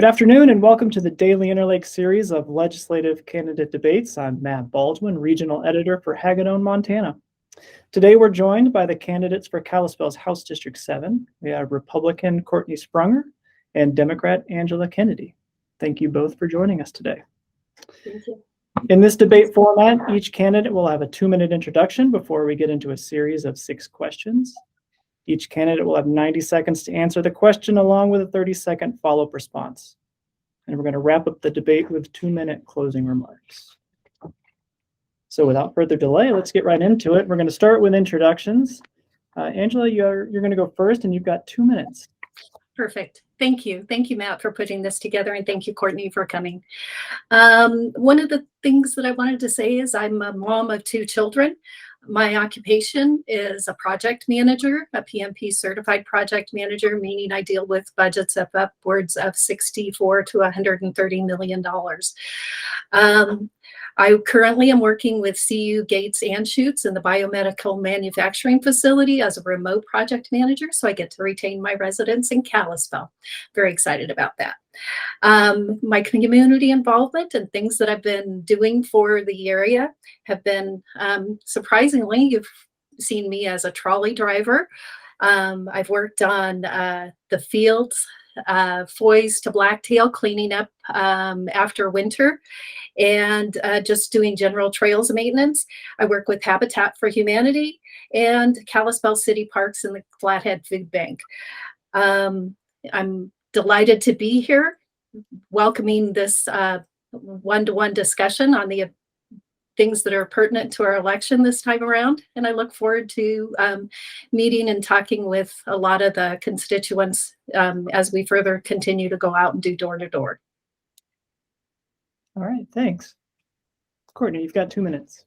Good afternoon and welcome to the Daily Interlake series of legislative candidate debates. I'm Matt Baldwin, regional editor for Hagadone, Montana. Today we're joined by the candidates for Kalispell's House District 7. We have Republican Courtenay Sprunger and Democrat Angela Kennedy. Thank you both for joining us today. Thank you. In this debate format, each candidate will have a 2-minute introduction before we get into a series of 6 questions. Each candidate will have 90 seconds to answer the question along with a 30-second follow-up response. And we're going to wrap up the debate with 2-minute closing remarks. So without further delay, let's get right into it. We're going to start with introductions. Angela, you're going to go first and you've got 2 minutes. Perfect. Thank you. Thank you, Matt, for putting this together, and thank you, Courtney, for coming. One of the things that I wanted to say is I'm a mom of 2 children. My occupation is a project manager, a PMP certified project manager, meaning I deal with budgets of upwards of $64 to $130 million. I currently am working with CU Gates and Shoots in the biomedical manufacturing facility as a remote project manager, so I get to retain my residence in Kalispell. Very excited about that. My community involvement and things that I've been doing for the area have been, surprisingly, you've seen me as a trolley driver. I've worked on the fields, Foys to Blacktail, cleaning up after winter, and just doing general trails maintenance. I work with Habitat for Humanity and Kalispell City Parks and the Flathead Food Bank. I'm delighted to be here, welcoming this one-to-one discussion on the things that are pertinent to our election this time around. And I look forward to meeting and talking with a lot of the constituents as we further continue to go out and do door-to-door. All right, thanks. Courtney, you've got 2 minutes.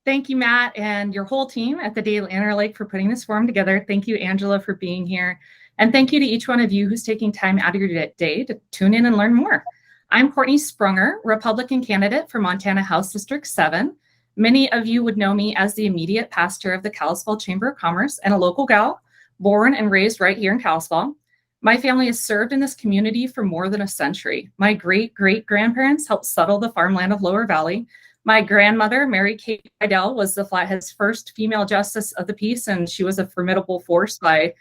Thank you, Matt, and your whole team at the Daily Interlake for putting this forum together. Thank you, Angela, for being here. And thank you to each one of you who's taking time out of your day to tune in and learn more. I'm Courtenay Sprunger, Republican candidate for Montana House District 7. Many of you would know me as the immediate pastor of the Kalispell Chamber of Commerce and a local gal, born and raised right here in Kalispell. My family has served in this community for more than a century. My great-great-grandparents helped settle the farmland of Lower Valley. My grandmother, Mary Kate Idell, was the Flathead's first female justice of the peace, and she was a formidable force by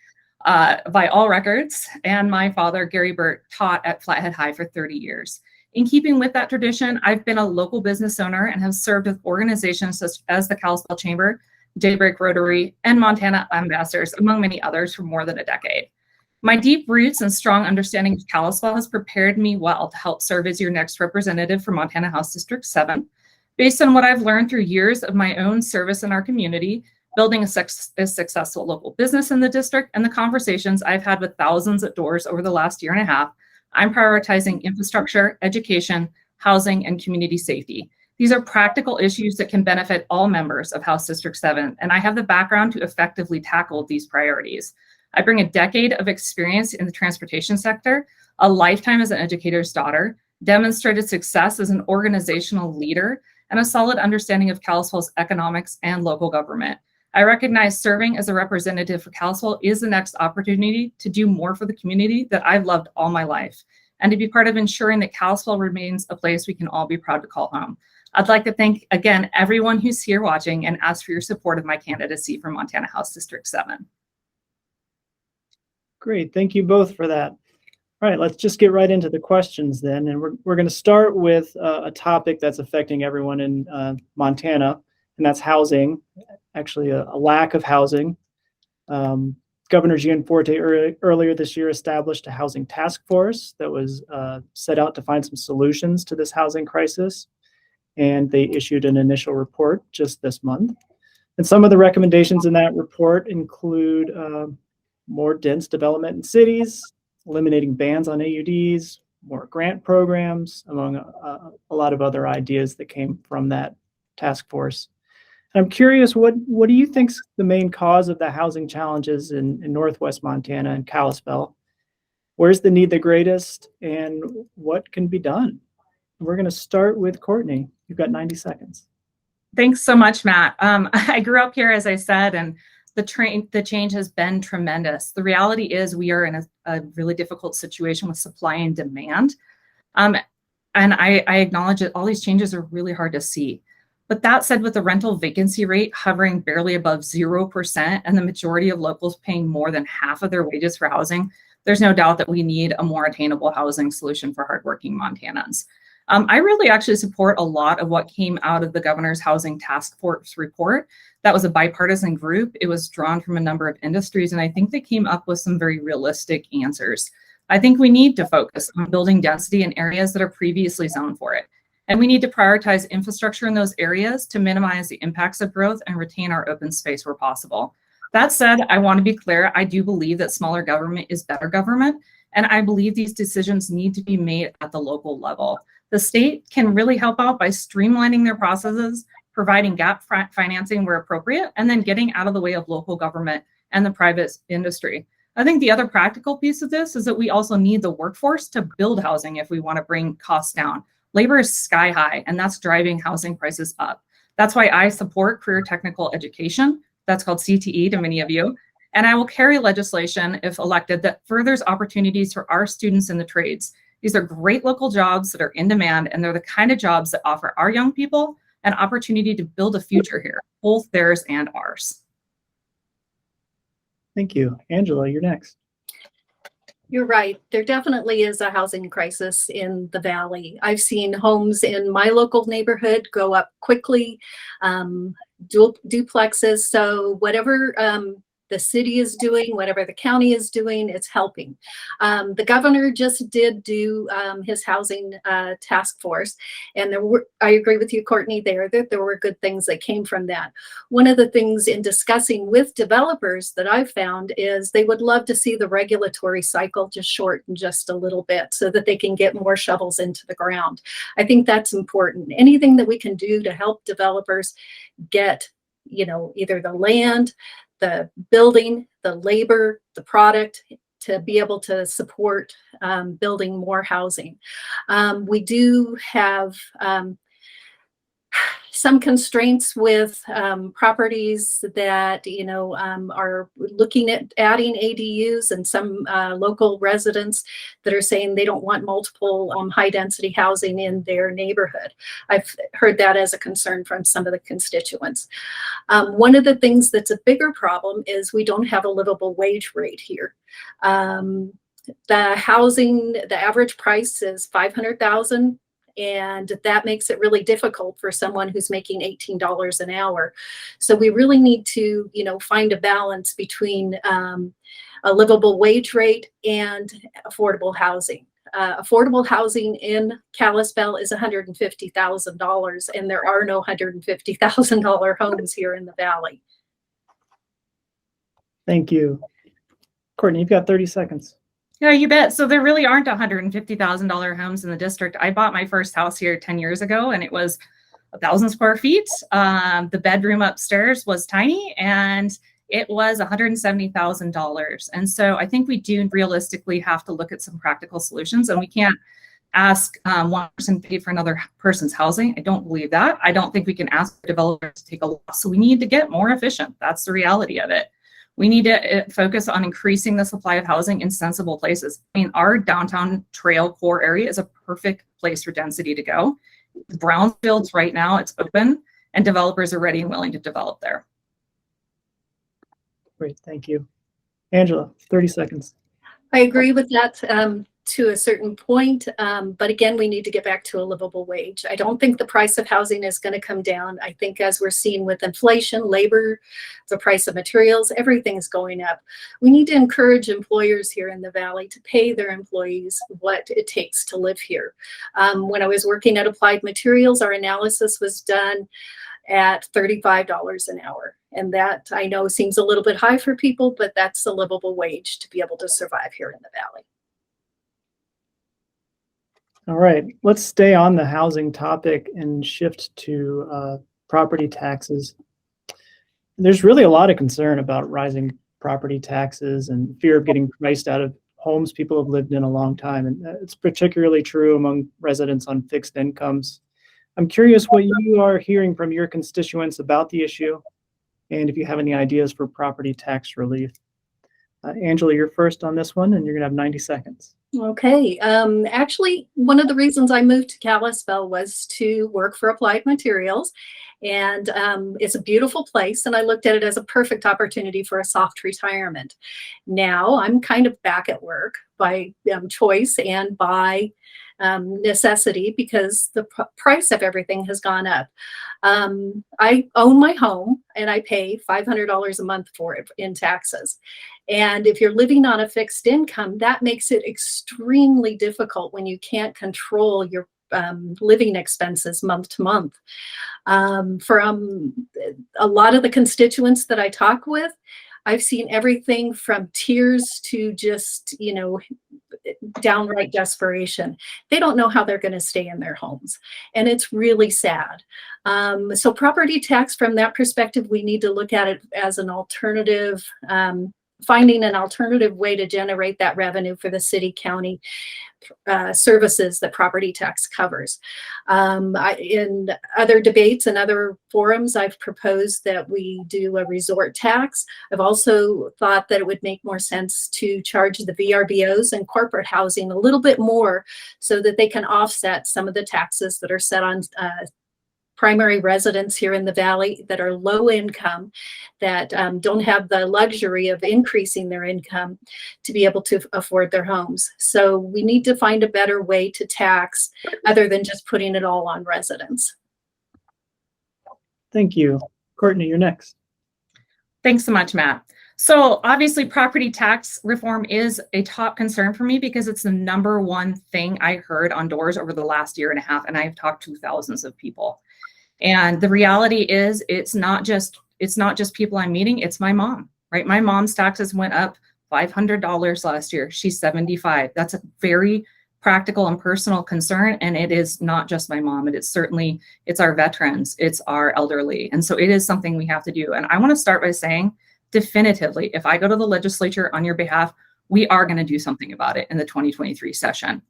all records. And my father, Gary Burt, taught at Flathead High for 30 years. In keeping with that tradition, I've been a local business owner and have served with organizations such as the Kalispell Chamber, Daybreak Rotary, and Montana Ambassadors, among many others, for more than a decade. My deep roots and strong understanding of Kalispell has prepared me well to help serve as your next representative for Montana House District 7. Based on what I've learned through years of my own service in our community, building a successful local business in the district, and the conversations I've had with thousands at doors over the last year and a half, I'm prioritizing infrastructure, education, housing, and community safety. These are practical issues that can benefit all members of House District 7, and I have the background to effectively tackle these priorities. I bring a decade of experience in the transportation sector, a lifetime as an educator's daughter, demonstrated success as an organizational leader, and a solid understanding of Kalispell's economics and local government. I recognize serving as a representative for Kalispell is the next opportunity to do more for the community that I've loved all my life, and to be part of ensuring that Kalispell remains a place we can all be proud to call home. I'd like to thank, again, everyone who's here watching and ask for your support of my candidacy for Montana House District 7. Great, thank you both for that. All right, let's just get right into the questions then. And we're going to start with a topic that's affecting everyone in Montana, and that's housing, actually a lack of housing. Governor Gianforte earlier this year established a housing task force that was set out to find some solutions to this housing crisis. And they issued an initial report just this month. And some of the recommendations in that report include more dense development in cities, eliminating bans on AUDs, more grant programs, among a lot of other ideas that came from that task force. And I'm curious, what do you think is the main cause of the housing challenges in Northwest Montana and Kalispell? Where's the need the greatest, and what can be done? We're going to start with Courtney. You've got 90 seconds. Thanks so much, Matt. I grew up here, as I said, and the change has been tremendous. The reality is we are in a really difficult situation with supply and demand. And I acknowledge that all these changes are really hard to see. But that said, with the rental vacancy rate hovering barely above 0% and the majority of locals paying more than half of their wages for housing, there's no doubt that we need a more attainable housing solution for hardworking Montanans. I really actually support a lot of what came out of the governor's housing task force report. That was a bipartisan group. It was drawn from a number of industries, and I think they came up with some very realistic answers. I think we need to focus on building density in areas that are previously zoned for it. And we need to prioritize infrastructure in those areas to minimize the impacts of growth and retain our open space where possible. That said, I want to be clear, I do believe that smaller government is better government, and I believe these decisions need to be made at the local level. The state can really help out by streamlining their processes, providing gap financing where appropriate, and then getting out of the way of local government and the private industry. I think the other practical piece of this is that we also need the workforce to build housing if we want to bring costs down. Labor is sky high, and that's driving housing prices up. That's why I support career technical education. That's called CTE to many of you. And I will carry legislation, if elected, that furthers opportunities for our students in the trades. These are great local jobs that are in demand, and they're the kind of jobs that offer our young people an opportunity to build a future here, both theirs and ours. Thank you. Angela, you're next. You're right. There definitely is a housing crisis in the Valley. I've seen homes in my local neighborhood go up quickly, duplexes. So whatever the city is doing, whatever the county is doing, it's helping. The governor just did do his housing task force, and I agree with you, Courtney, that there were good things that came from that. One of the things in discussing with developers that I've found is they would love to see the regulatory cycle just shorten just a little bit so that they can get more shovels into the ground. I think that's important. Anything that we can do to help developers get, either the land, the building, the labor, the product, to be able to support building more housing. We do have some constraints with properties that are looking at adding ADUs, and some local residents that are saying they don't want multiple high density housing in their neighborhood. I've heard that as a concern from some of the constituents. One of the things that's a bigger problem is we don't have a livable wage rate here. The average price is $500,000. And that makes it really difficult for someone who's making $18 an hour. So we really need to, find a balance between a livable wage rate and affordable housing. Affordable housing in Kalispell is $150,000, and there are no $150,000 homes here in the Valley. Thank you. Courtney, you've got 30 seconds. Yeah, you bet. So there really aren't $150,000 homes in the district. I bought my first house here 10 years ago, and it was 1,000 square feet. The bedroom upstairs was tiny, and it was $170,000. And so I think we do realistically have to look at some practical solutions, and we can't ask one person to pay for another person's housing. I don't believe that. I don't think we can ask developers to take a loss. So we need to get more efficient. That's the reality of it. We need to focus on increasing the supply of housing in sensible places. I mean, our downtown trail core area is a perfect place for density to go. Brownfields right now, it's open, and developers are ready and willing to develop there. Great, thank you. Angela, 30 seconds. I agree with that to a certain point, but again, we need to get back to a livable wage. I don't think the price of housing is going to come down. I think as we're seeing with inflation, labor, the price of materials, everything's going up. We need to encourage employers here in the Valley to pay their employees what it takes to live here. When I was working at Applied Materials, our analysis was done at $35 an hour. And that I know seems a little bit high for people, but that's a livable wage to be able to survive here in the Valley. All right, let's stay on the housing topic and shift to property taxes. There's really a lot of concern about rising property taxes and fear of getting priced out of homes people have lived in a long time. And it's particularly true among residents on fixed incomes. I'm curious what you are hearing from your constituents about the issue. and if you have any ideas for property tax relief. Angela, you're first on this one, and you're going to have 90 seconds. Okay. Actually, one of the reasons I moved to Kalispell was to work for Applied Materials. And it's a beautiful place. And I looked at it as a perfect opportunity for a soft retirement. Now I'm kind of back at work by choice and by necessity because the price of everything has gone up. I own my home and I pay $500 a month for it in taxes. And if you're living on a fixed income, that makes it extremely difficult when you can't control your living expenses month to month. From a lot of the constituents that I talk with, I've seen everything from tears to just, downright desperation. They don't know how they're going to stay in their homes. And it's really sad. So property tax, from that perspective, we need to look at it as an alternative, finding an alternative way to generate that revenue for the city, county services that property tax covers. In other debates and other forums, I've proposed that we do a resort tax. I've also thought that it would make more sense to charge the VRBOs and corporate housing a little bit more so that they can offset some of the taxes that are set on primary residents here in the Valley that are low income, that don't have the luxury of increasing their income to be able to afford their homes. So we need to find a better way to tax other than just putting it all on residents. Thank you. Courtney, you're next. Thanks so much, Matt. So obviously property tax reform is a top concern for me because it's the number one thing I heard on doors over the last year and a half, and I've talked to thousands of people. And the reality is it's not just people I'm meeting, it's my mom, right? My mom's taxes went up $500 last year. She's 75. That's a very practical and personal concern. And it is not just my mom. It's our veterans, it's our elderly. And so it is something we have to do. And I want to start by saying definitively, if I go to the legislature on your behalf, we are going to do something about it in the 2023 session.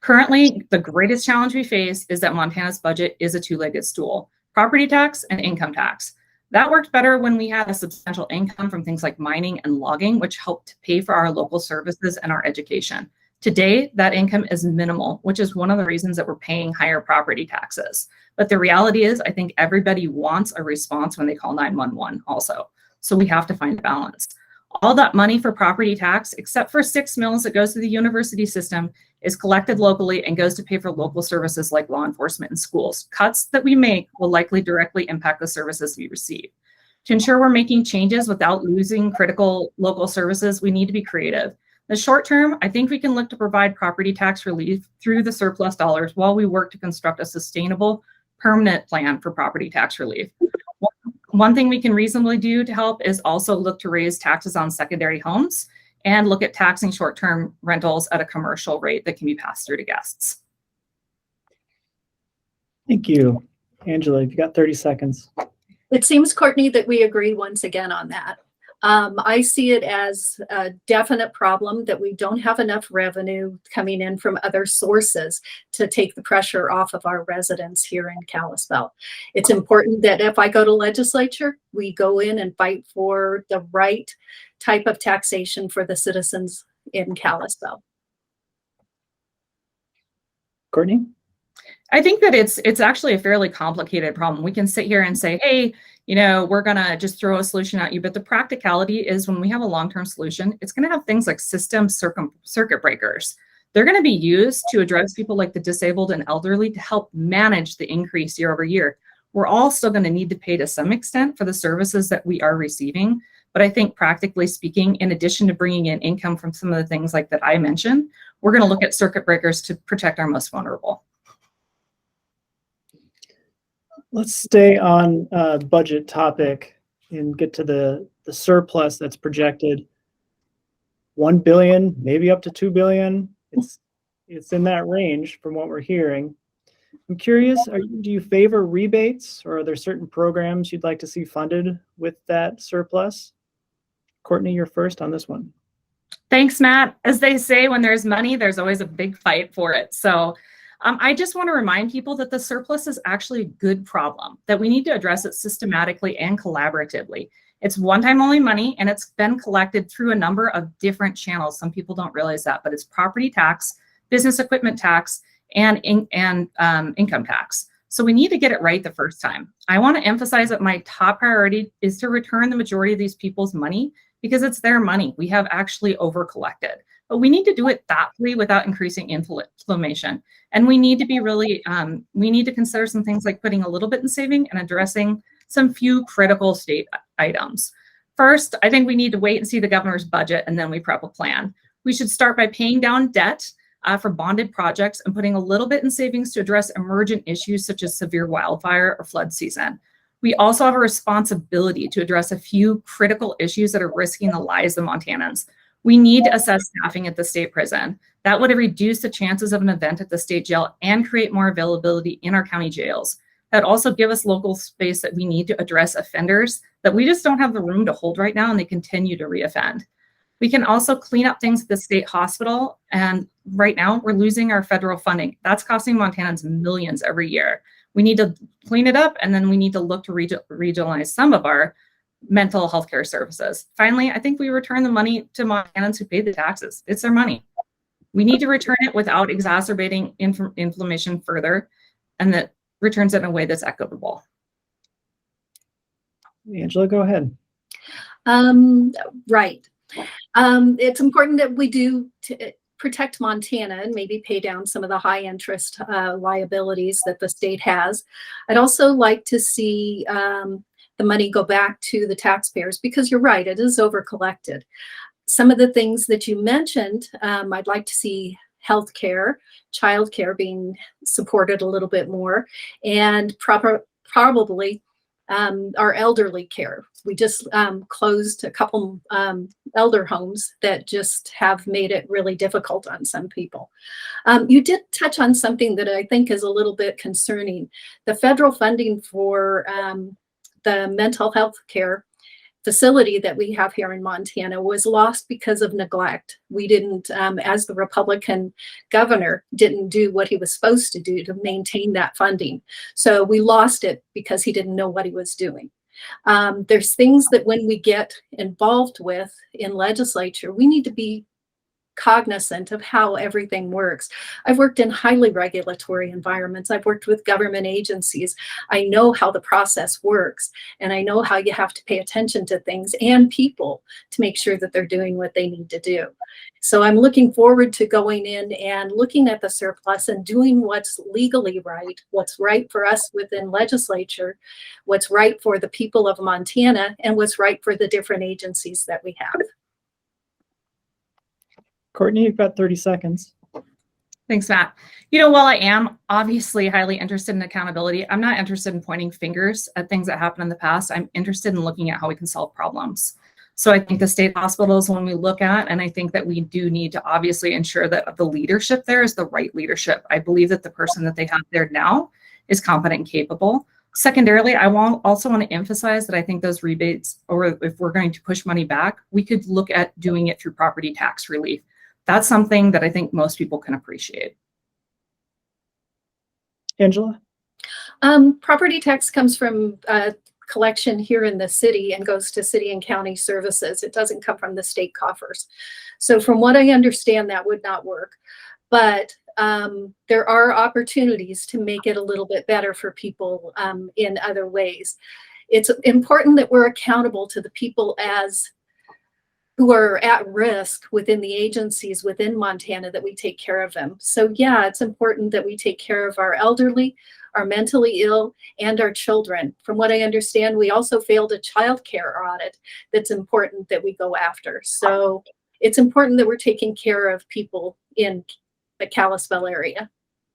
Currently, the greatest challenge we face is that Montana's budget is a two-legged stool: property tax and income tax. That worked better when we had a substantial income from things like mining and logging, which helped pay for our local services and our education. Today, that income is minimal, which is one of the reasons that we're paying higher property taxes. But the reality is, I think everybody wants a response when they call 911 also. So we have to find a balance. All that money for property tax, except for 6 mills that goes to the university system, is collected locally and goes to pay for local services like law enforcement and schools. Cuts that we make will likely directly impact the services we receive. To ensure we're making changes without losing critical local services, we need to be creative. In the short term, I think we can look to provide property tax relief through the surplus dollars while we work to construct a sustainable, permanent plan for property tax relief. One thing we can reasonably do to help is also look to raise taxes on secondary homes and look at taxing short-term rentals at a commercial rate that can be passed through to guests. Thank you. Angela, you've got 30 seconds. It seems, Courtney, that we agree once again on that. I see it as a definite problem that we don't have enough revenue coming in from other sources to take the pressure off of our residents here in Kalispell. It's important that if I go to legislature, we go in and fight for the right type of taxation for the citizens in Kalispell. Courtney? I think that it's actually a fairly complicated problem. We can sit here and say, hey, we're going to just throw a solution at you. But the practicality is when we have a long-term solution, it's going to have things like system circuit breakers. They're going to be used to address people like the disabled and elderly to help manage the increase year over year. We're all still going to need to pay to some extent for the services that we are receiving. But I think practically speaking, in addition to bringing in income from some of the things like that I mentioned, we're going to look at circuit breakers to protect our most vulnerable. Let's stay on budget topic and get to the surplus that's projected. 1 billion, maybe up to 2 billion. It's in that range from what we're hearing. I'm curious, do you favor rebates, or are there certain programs you'd like to see funded with that surplus? Courtney, you're first on this one. Thanks, Matt. As they say, when there's money, there's always a big fight for it. So I just want to remind people that the surplus is actually a good problem, that we need to address it systematically and collaboratively. It's one-time only money, and it's been collected through a number of different channels. Some people don't realize that, but it's property tax, business equipment tax, and income tax. So we need to get it right the first time. I want to emphasize that my top priority is to return the majority of these people's money because it's their money. We have actually over-collected. But we need to do it thoughtfully without increasing inflammation. And we need to be really, we need to consider some things like putting a little bit in saving and addressing some few critical state items. First, I think we need to wait and see the governor's budget, and then we prep a plan. We should start by paying down debt for bonded projects and putting a little bit in savings to address emergent issues such as severe wildfire or flood season. We also have a responsibility to address a few critical issues that are risking the lives of Montanans. We need to assess staffing at the state prison. That would reduce the chances of an event at the state jail and create more availability in our county jails. That also give us local space that we need to address offenders that we just don't have the room to hold right now, and they continue to reoffend. We can also clean up things at the state hospital, and right now we're losing our federal funding. That's costing Montanans millions every year. We need to clean it up, and then we need to look to regionalize some of our mental health care services. Finally, I think we return the money to Montanans who paid the taxes. It's their money. We need to return it without exacerbating inflammation further, and that returns it in a way that's equitable. Angela, go ahead. Right. It's important that we do protect Montana and maybe pay down some of the high interest liabilities that the state has. I'd also like to see the money go back to the taxpayers, because you're right, it is over collected. Some of the things that you mentioned, I'd like to see healthcare, childcare being supported a little bit more, and probably our elderly care. We just closed a couple elder homes that just have made it really difficult on some people. You did touch on something that I think is a little bit concerning. The federal funding for the mental health care facility that we have here in Montana was lost because of neglect. We didn't, as the Republican governor, didn't do what he was supposed to do to maintain that funding. So we lost it because he didn't know what he was doing. There's things that when we get involved with in legislature, we need to be cognizant of how everything works. I've worked in highly regulatory environments. I've worked with government agencies. I know how the process works, and I know how you have to pay attention to things and people to make sure that they're doing what they need to do. So I'm looking forward to going in and looking at the surplus and doing what's legally right, what's right for us within legislature, what's right for the people of Montana, and what's right for the different agencies that we have. Courtney, you've got 30 seconds. Thanks, Matt. You know, while I am obviously highly interested in accountability, I'm not interested in pointing fingers at things that happened in the past. I'm interested in looking at how we can solve problems. So I think the state hospitals, when we look at, and I think that we do need to obviously ensure that the leadership there is the right leadership. I believe that the person that they have there now is competent and capable. Secondarily, I also want to emphasize that I think those rebates, or if we're going to push money back, we could look at doing it through property tax relief. That's something that I think most people can appreciate. Angela? Property tax comes from collection here in the city and goes to city and county services. It doesn't come from the state coffers. So from what I understand, that would not work. But there are opportunities to make it a little bit better for people in other ways. It's important that we're accountable to the people who are at risk within the agencies within Montana, that we take care of them. So yeah, it's important that we take care of our elderly, our mentally ill, and our children. From what I understand, we also failed a child care audit that's important that we go after. So it's important that we're taking care of people in the Kalispell area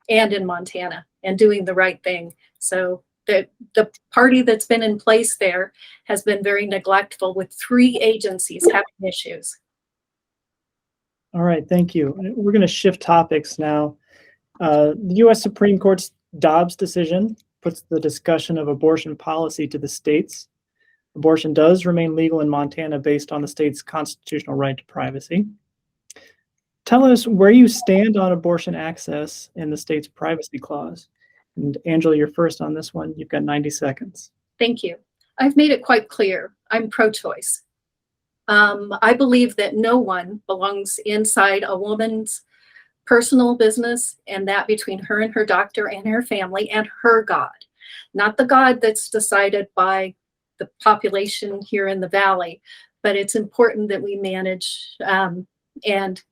and in Montana and doing the right thing. So the party that's been in place there has been very neglectful, with 3 agencies having issues. All right, thank you. We're going to shift topics now. The U.S. Supreme Court's Dobbs decision puts the discussion of abortion policy to the states. Abortion does remain legal in Montana based on the state's constitutional right to privacy. Tell us where you stand on abortion access in the state's privacy clause. And Angela, you're first on this one. You've got 90 seconds. Thank you. I've made it quite clear. I'm pro-choice. I believe that no one belongs inside a woman's personal business, and that between her and her doctor and her family and her God, not the God that's decided by the population here in the Valley. But it's important that we manage and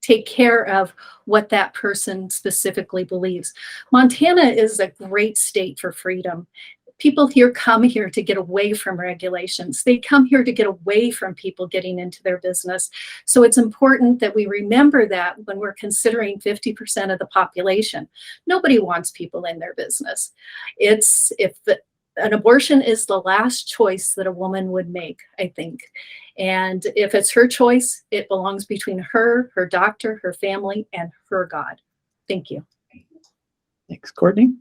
take care of what that person specifically believes. Montana is a great state for freedom. People here come here to get away from regulations. They come here to get away from people getting into their business. So it's important that we remember that when we're considering 50% of the population. Nobody wants people in their business. An abortion is the last choice that a woman would make, I think. And if it's her choice, it belongs between her, her doctor, her family, and her God. Thank you. Thanks, Courtney.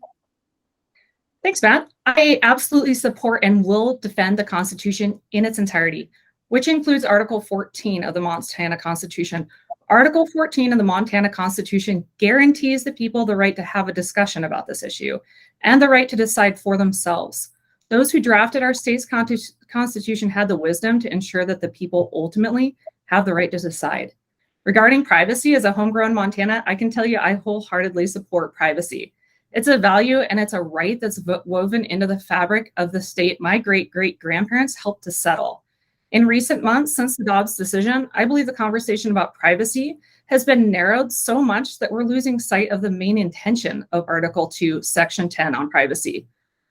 Thanks, Matt. I absolutely support and will defend the Constitution in its entirety, which includes Article 14 of the Montana Constitution. Article 14 of the Montana Constitution guarantees the people the right to have a discussion about this issue and the right to decide for themselves. Those who drafted our state's constitution had the wisdom to ensure that the people ultimately have the right to decide. Regarding privacy, as a homegrown Montana, I can tell you I wholeheartedly support privacy. It's a value and it's a right that's woven into the fabric of the state my great-great-grandparents helped to settle. In recent months since the Dobbs decision, I believe the conversation about privacy has been narrowed so much that we're losing sight of the main intention of Article 2, Section 10 on privacy,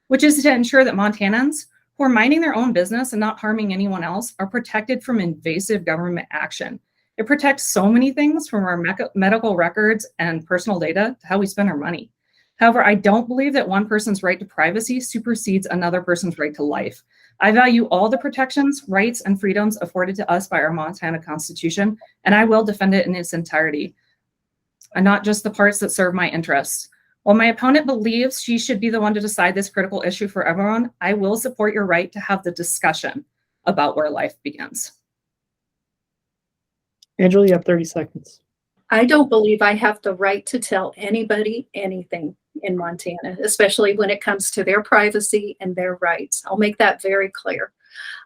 which is to ensure that Montanans who are minding their own business and not harming anyone else are protected from invasive government action. It protects so many things, from our medical records and personal data to how we spend our money. However, I don't believe that one person's right to privacy supersedes another person's right to life. I value all the protections, rights, and freedoms afforded to us by our Montana Constitution, and I will defend it in its entirety, and not just the parts that serve my interests. While my opponent believes she should be the one to decide this critical issue for everyone, I will support your right to have the discussion about where life begins. Angela, you have 30 seconds. I don't believe I have the right to tell anybody anything in Montana, especially when it comes to their privacy and their rights. I'll make that very clear.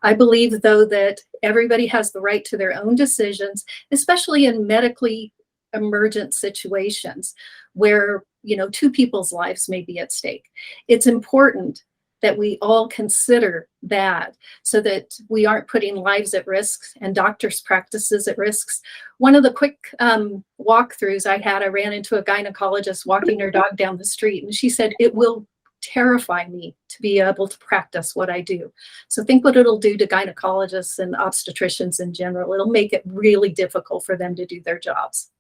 I believe, though, that everybody has the right to their own decisions, especially in medically emergent situations where, two people's lives may be at stake. It's important that we all consider that so that we aren't putting lives at risk and doctors' practices at risks. One of the quick walkthroughs I ran into a gynecologist walking her dog down the street, and she said, "It will terrify me to be able to practice what I do." So think what it'll do to gynecologists and obstetricians in general. It'll make it really difficult for them to do their jobs.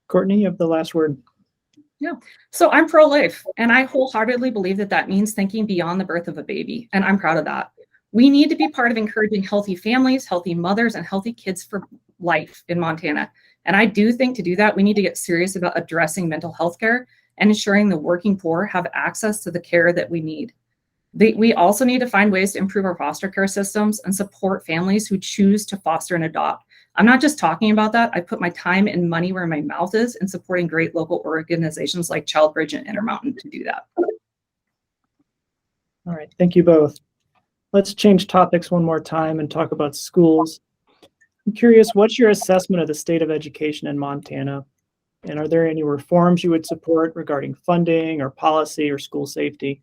Courtney, you have the last word. Yeah. So I'm pro-life, and I wholeheartedly believe that that means thinking beyond the birth of a baby, and I'm proud of that. We need to be part of encouraging healthy families, healthy mothers, and healthy kids for life in Montana. And I do think to do that, we need to get serious about addressing mental health care and ensuring the working poor have access to the care that we need. We also need to find ways to improve our foster care systems and support families who choose to foster and adopt. I'm not just talking about that. I put my time and money where my mouth is in supporting great local organizations like ChildBridge and Intermountain to do that. All right, thank you both. Let's change topics one more time and talk about schools. I'm curious, what's your assessment of the state of education in Montana? And are there any reforms you would support regarding funding or policy or school safety?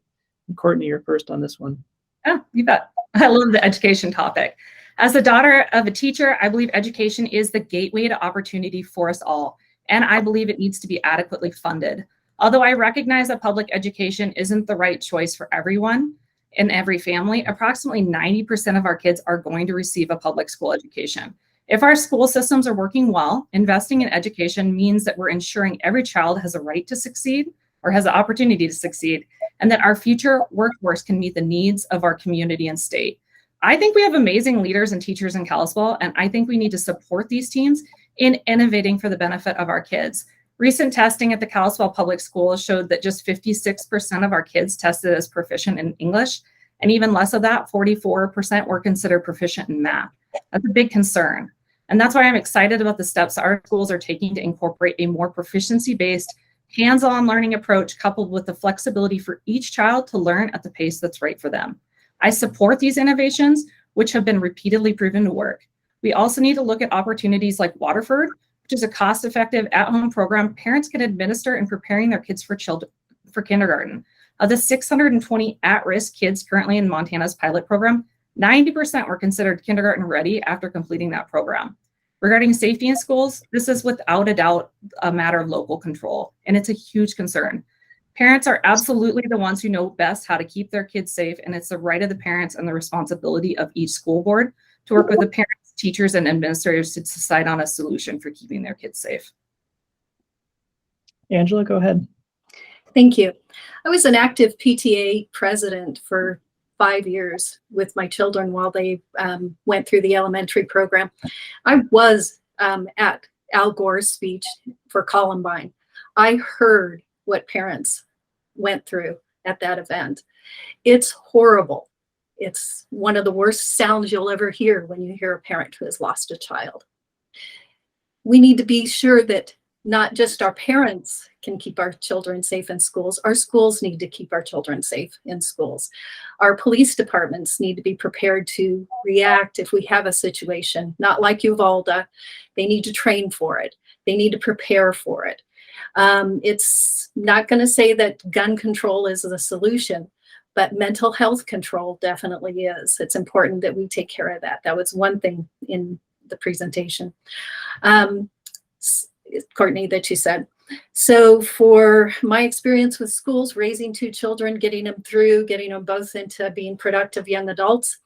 And Courtney, you're first on this one. Yeah, you bet. I love the education topic. As the daughter of a teacher, I believe education is the gateway to opportunity for us all, and I believe it needs to be adequately funded. Although I recognize that public education isn't the right choice for everyone in every family, approximately 90% of our kids are going to receive a public school education. If our school systems are working well, investing in education means that we're ensuring every child has a right to succeed or has the opportunity to succeed, and that our future workforce can meet the needs of our community and state. I think we have amazing leaders and teachers in Kalispell, and I think we need to support these teams in innovating for the benefit of our kids. Recent testing at the Kalispell Public Schools showed that just 56% of our kids tested as proficient in English, and even less of that, 44% were considered proficient in math. That's a big concern. And that's why I'm excited about the steps our schools are taking to incorporate a more proficiency-based, hands-on learning approach coupled with the flexibility for each child to learn at the pace that's right for them. I support these innovations, which have been repeatedly proven to work. We also need to look at opportunities like Waterford, which is a cost-effective at-home program parents can administer in preparing their kids for kindergarten. Of the 620 at-risk kids currently in Montana's pilot program, 90% were considered kindergarten ready after completing that program. Regarding safety in schools, this is without a doubt a matter of local control, and it's a huge concern. Parents are absolutely the ones who know best how to keep their kids safe, and it's the right of the parents and the responsibility of each school board to work with the parents, teachers, and administrators to decide on a solution for keeping their kids safe. Angela, go ahead. Thank you. I was an active PTA president for 5 years with my children while they went through the elementary program. I was at Al Gore's speech for Columbine. I heard what parents went through at that event. It's horrible. It's one of the worst sounds you'll ever hear when you hear a parent who has lost a child. We need to be sure that not just our parents can keep our children safe in schools. Our schools need to keep our children safe in schools. Our police departments need to be prepared to react if we have a situation, not like Uvalde. They need to train for it. They need to prepare for it. It's not going to say that gun control is the solution, but mental health control definitely is. It's important that we take care of that. That was one thing in the presentation. Courtenay, that you said. So for my experience with schools, raising 2 children, getting them both into being productive young adults,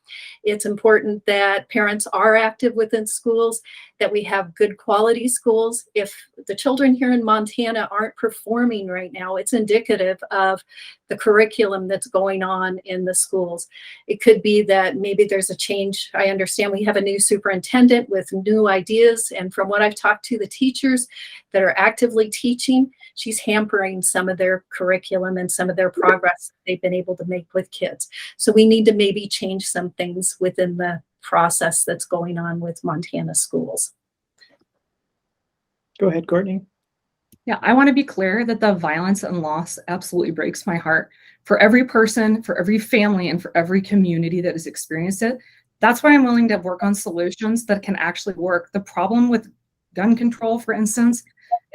it's important that parents are active within schools, that we have good quality schools. If the children here in Montana aren't performing right now, it's indicative of the curriculum that's going on in the schools. It could be that maybe there's a change. I understand we have a new superintendent with new ideas, and from what I've talked to the teachers that are actively teaching, she's hampering some of their curriculum and some of their progress they've been able to make with kids. So we need to maybe change some things within the process that's going on with Montana schools. Go ahead, Courtenay. Yeah, I want to be clear that the violence and loss absolutely breaks my heart. For every person, for every family, and for every community that has experienced it, that's why I'm willing to work on solutions that can actually work. The problem with gun control, for instance,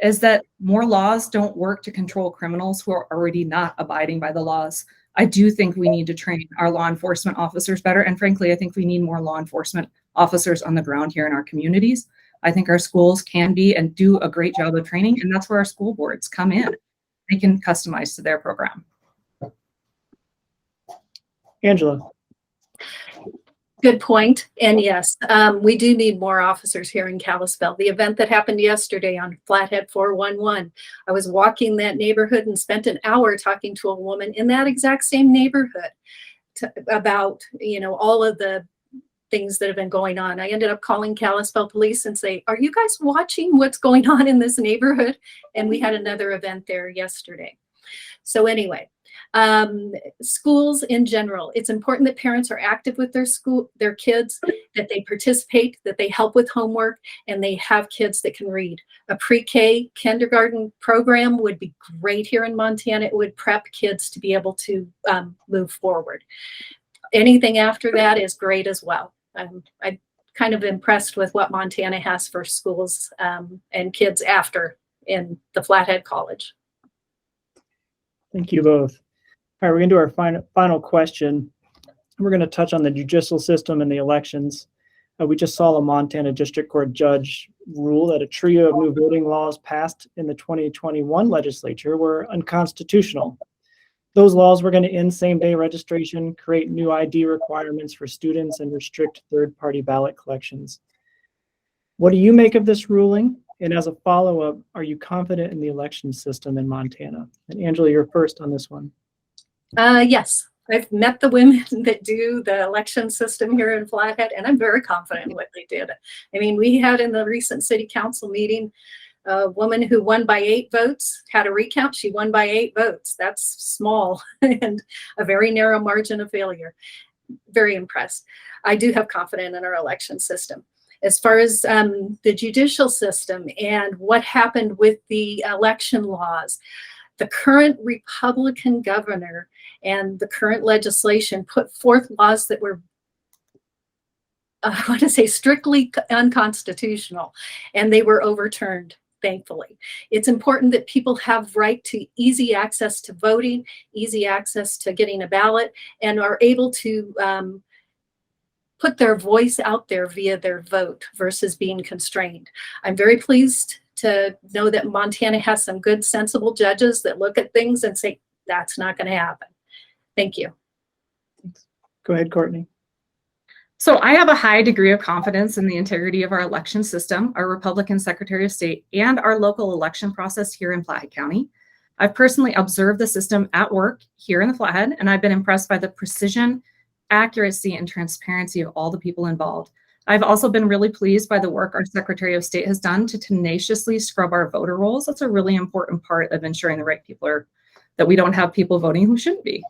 is that more laws don't work to control criminals who are already not abiding by the laws. I do think we need to train our law enforcement officers better. And frankly, I think we need more law enforcement officers on the ground here in our communities. I think our schools can be and do a great job of training, and that's where our school boards come in. They can customize to their program. Angela. Good point. And yes, we do need more officers here in Kalispell. The event that happened yesterday on Flathead 411, I was walking that neighborhood and spent an hour talking to a woman in that exact same neighborhood about, all of the things that have been going on. I ended up calling Kalispell police and say, are you guys watching what's going on in this neighborhood? And we had another event there yesterday. So anyway, schools in general, it's important that parents are active with their kids, that they participate, that they help with homework, and they have kids that can read. A pre-K kindergarten program would be great here in Montana. It would prep kids to be able to move forward. Anything after that is great as well. I'm kind of impressed with what Montana has for schools and kids after in the Flathead College. Thank you both. All right, we're going to do our final question. We're going to touch on the judicial system and the elections. We just saw a Montana District Court judge rule that a trio of new voting laws passed in the 2021 legislature were unconstitutional. Those laws were going to end same-day registration, create new ID requirements for students, and restrict third-party ballot collections. What do you make of this ruling? And as a follow-up, are you confident in the election system in Montana? And Angela, you're first on this one. Yes, I've met the women that do the election system here in Flathead, and I'm very confident in what they did. I mean, we had in the recent city council meeting, a woman who won by 8 votes, had a recount. She won by 8 votes. That's small and a very narrow margin of failure. Very impressed. I do have confidence in our election system. As far as the judicial system and what happened with the election laws, the current Republican governor and the current legislation put forth laws that were, I want to say, strictly unconstitutional, and they were overturned, thankfully. It's important that people have right to easy access to voting, easy access to getting a ballot, and are able to put their voice out there via their vote versus being constrained. I'm very pleased to know that Montana has some good, sensible judges that look at things and say, that's not going to happen. Thank you. Thanks. Go ahead, Courtenay. So I have a high degree of confidence in the integrity of our election system, our Republican Secretary of State, and our local election process here in Flathead County. I've personally observed the system at work here in the Flathead, and I've been impressed by the precision, accuracy, and transparency of all the people involved. I've also been really pleased by the work our Secretary of State has done to tenaciously scrub our voter rolls. That's a really important part of ensuring the right people are, that we don't have people voting who shouldn't be.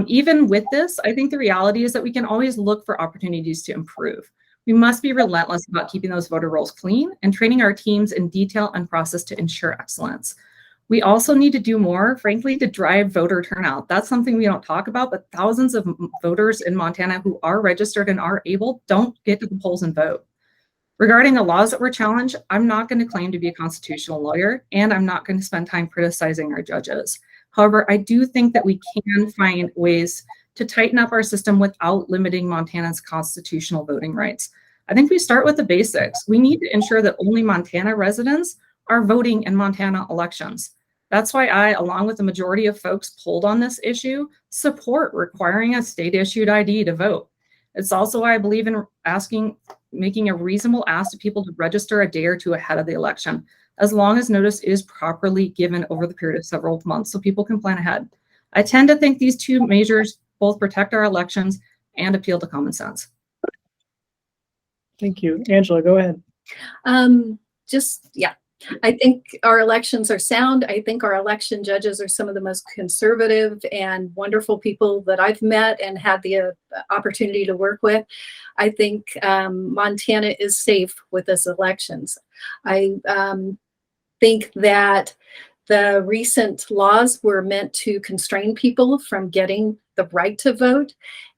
Even with this, I think the reality is that we can always look for opportunities to improve. We must be relentless about keeping those voter rolls clean and training our teams in detail and process to ensure excellence. We also need to do more, frankly, to drive voter turnout. That's something we don't talk about, but thousands of voters in Montana who are registered and are able don't get to the polls and vote. Regarding the laws that were challenged, I'm not going to claim to be a constitutional lawyer, and I'm not going to spend time criticizing our judges. However, I do think that we can find ways to tighten up our system without limiting Montana's constitutional voting rights. I think we start with the basics. We need to ensure that only Montana residents are voting in Montana elections. That's why I, along with the majority of folks polled on this issue, support requiring a state-issued ID to vote. It's also why I believe in making a reasonable ask to people to register a day or two ahead of the election, as long as notice is properly given over the period of several months so people can plan ahead. I tend to think these two measures both protect our elections and appeal to common sense. Thank you. Angela, go ahead. I think our elections are sound. I think our election judges are some of the most conservative and wonderful people that I've met and had the opportunity to work with. I think Montana is safe with this elections. I think that the recent laws were meant to constrain people from getting the right to vote.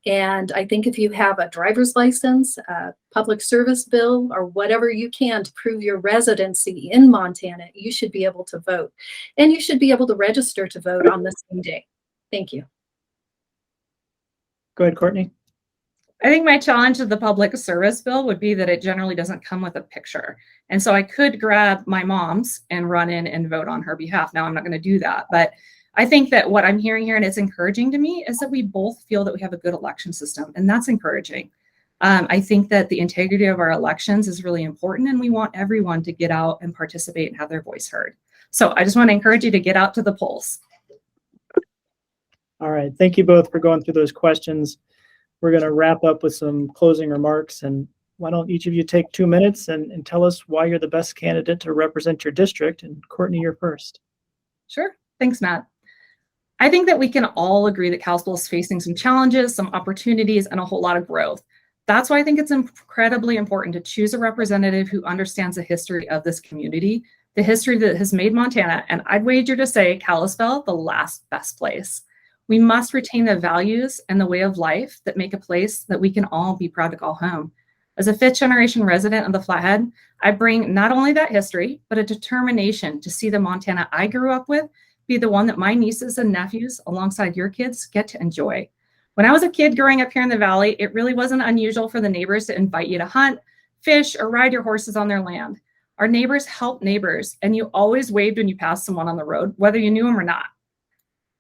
And I think if you have a driver's license, a public service bill, or whatever you can to prove your residency in Montana, you should be able to vote. And you should be able to register to vote on the same day. Thank you. Go ahead, Courtenay. I think my challenge to the public service bill would be that it generally doesn't come with a picture. And so I could grab my mom's and run in and vote on her behalf. Now, I'm not going to do that, but I think that what I'm hearing here, and it's encouraging to me, is that we both feel that we have a good election system, and that's encouraging. I think that the integrity of our elections is really important, and we want everyone to get out and participate and have their voice heard. So I just want to encourage you to get out to the polls. All right. Thank you both for going through those questions. We're going to wrap up with some closing remarks, and why don't each of you take 2 minutes and tell us why you're the best candidate to represent your district. And Courtenay, you're first. Sure. Thanks, Matt. I think that we can all agree that Kalispell is facing some challenges, some opportunities, and a whole lot of growth. That's why I think it's incredibly important to choose a representative who understands the history of this community, the history that has made Montana, and I'd wager to say Kalispell the last best place. We must retain the values and the way of life that make a place that we can all be proud to call home. As a fifth-generation resident of the Flathead, I bring not only that history, but a determination to see the Montana I grew up with be the one that my nieces and nephews, alongside your kids, get to enjoy. When I was a kid growing up here in the Valley, it really wasn't unusual for the neighbors to invite you to hunt, fish, or ride your horses on their land. Our neighbors help neighbors, and you always waved when you passed someone on the road, whether you knew them or not.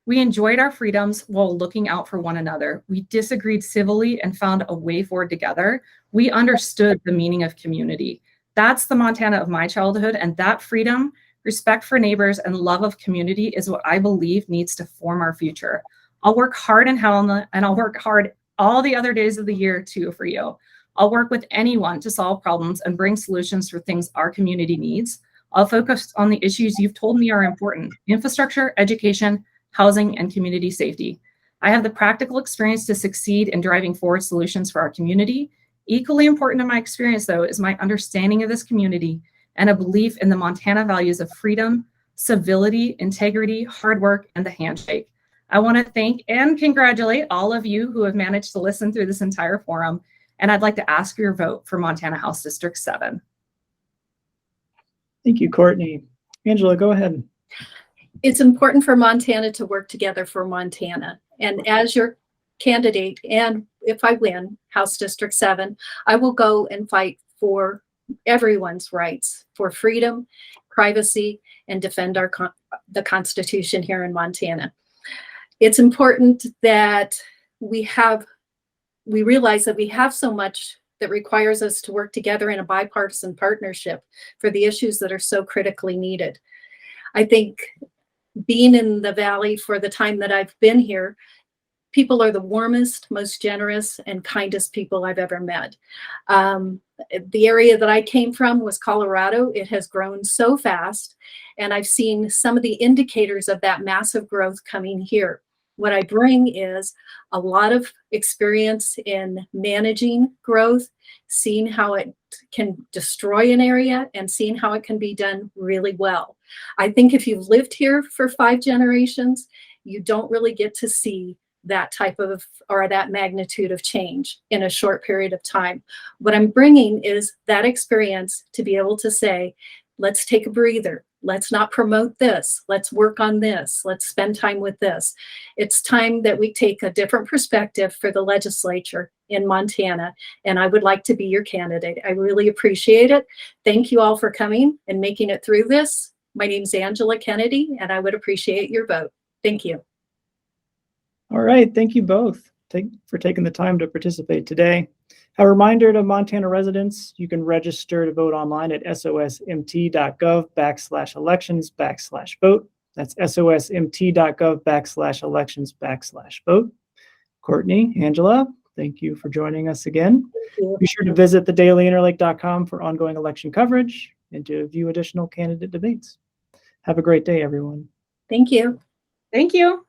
We enjoyed our freedoms while looking out for one another. We disagreed civilly and found a way forward together. We understood the meaning of community. That's the Montana of my childhood, and that freedom, respect for neighbors, and love of community is what I believe needs to form our future. I'll work hard in Helena, and I'll work hard all the other days of the year too for you. I'll work with anyone to solve problems and bring solutions for things our community needs. I'll focus on the issues you've told me are important: infrastructure, education, housing, and community safety. I have the practical experience to succeed in driving forward solutions for our community, Equally important in my experience, though, is my understanding of this community and a belief in the Montana values of freedom, civility, integrity, hard work, and the handshake. I want to thank and congratulate all of you who have managed to listen through this entire forum, and I'd like to ask for your vote for Montana House District 7. Thank you, Courtney. Angela, go ahead. It's important for Montana to work together for Montana. And as your candidate, and if I win House District 7, I will go and fight for everyone's rights for freedom, privacy, and defend the Constitution here in Montana. It's important that we realize that we have so much that requires us to work together in a bipartisan partnership for the issues that are so critically needed. I think being in the Valley for the time that I've been here, people are the warmest, most generous, and kindest people I've ever met. The area that I came from was Colorado. It has grown so fast, and I've seen some of the indicators of that massive growth coming here. What I bring is a lot of experience in managing growth, seeing how it can destroy an area, and seeing how it can be done really well. I think if you've lived here for 5 generations, you don't really get to see that type of, or that magnitude of change in a short period of time. What I'm bringing is that experience to be able to say, let's take a breather. Let's not promote this. Let's work on this. Let's spend time with this. It's time that we take a different perspective for the legislature in Montana, and I would like to be your candidate. I really appreciate it. Thank you all for coming and making it through this. My name's Angela Kennedy, and I would appreciate your vote. Thank you. All right, thank you both for taking the time to participate today. A reminder to Montana residents, you can register to vote online at sosmt.gov/elections/vote. That's sosmt.gov/elections/vote. Courtney, Angela, thank you for joining us again. Be sure to visit theDailyInterlake.com for ongoing election coverage and to view additional candidate debates. Have a great day, everyone. Thank you. Thank you.